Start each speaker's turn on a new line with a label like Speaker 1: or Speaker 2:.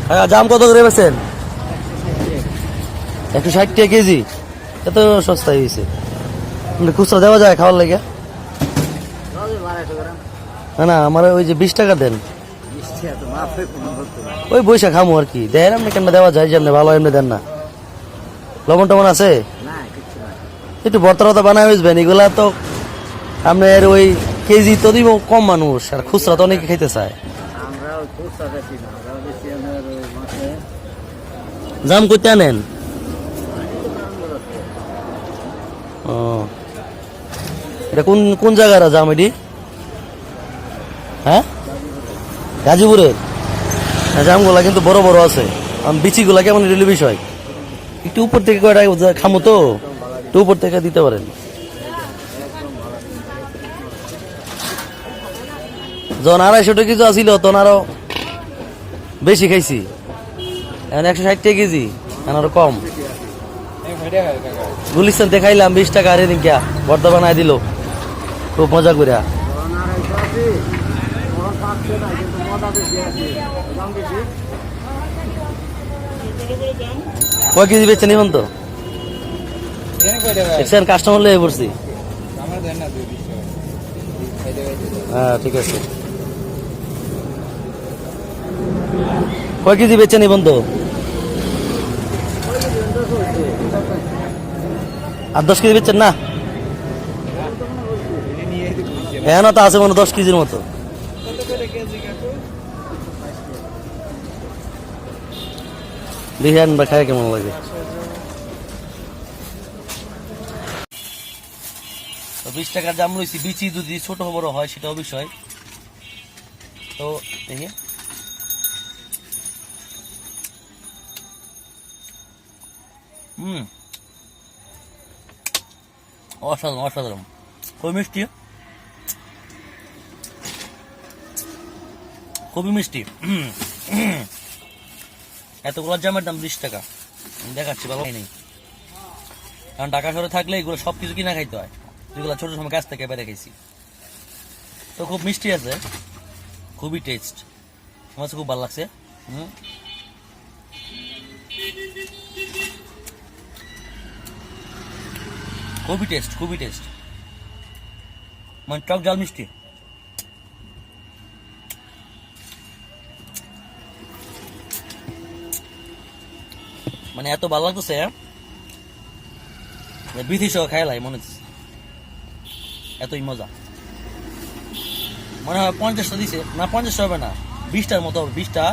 Speaker 1: হ্যাঁ, জাম কত করে বেছেন? 160 টাকা কেজি। এত সস্তা হয়েছে। খুচরা দেওয়া যায় খাওয়ার লাগে? না না, আমার ওই যে 20 টাকা দেন, ওই বৈশা খামো আর কি। দেন আপনি কেন দেওয়া যায়? যেমনি ভালো এমনি দেন না। লবণ টবণ আছে? একটু ভর্তা বানায় বুঝবেন, এগুলা তো আপনার ওই কেজি তো দিব কম মানুষ, আর খুচরা তো অনেকে খাইতে চায়। জাম করতে আনেন? ও, এটা কোন কোন জায়গার জাম এটি? হ্যাঁ, গাজীপুরের। জামগুলা কিন্তু বড় বড় আছে, বিচিগুলা কেমন রিলি বিষয়। একটু উপর থেকে কয়টা খামো তো, একটু উপর থেকে দিতে পারেন। যখন 250 টাকা কেজি আসিল তখন আরো বেশি খাইছি। এখন 160 টাকা কেজি, এখন আরো কম। গুলিস্তান দেখাইলাম 20 টাকা, আর এদিন কিয়া ভর্তা বানাই দিল খুব মজা করিয়া। কয় কেজি বেচছেন এখন তো? দেখছেন কাস্টমার লেগে পড়ছি। হ্যাঁ ঠিক আছে। কয় কেজি বেচছেন এখন তো? আর 10 কেজি বেচছেন না? হ্যাঁ, না তো আছে মনে 10 কেজির মতো। দেখি আনবা, খায় কেমন লাগে। 20 টাকার দাম লইছি, বিচি যদি ছোট বড় হয় সেটাও বিষয়। তো দেখি, অসাধারণ অসাধারণ, খুবই মিষ্টি, খুবই মিষ্টি। এত গোলাপ জামের দাম 20 টাকা। দেখাচ্ছি, ভালো নেই, কারণ ঢাকা শহরে থাকলে এগুলো সবকিছু কিনা খাইতে হয়, যেগুলো ছোট সময় গাছ থেকে বেড়ে খাইছি। তো খুব মিষ্টি আছে, খুবই টেস্ট, আমার খুব ভালো লাগছে। খুবই টেস্ট, খুবই টেস্ট, মানে টক জাল মিষ্টি। মানে এত ভালো লাগতেছে, বিথি সহ খাইলাই মনে হচ্ছে, এতই মজা। মনে হয় 50টা দিছে না, 50 হবে না, 20টার মতো হবে, 20টা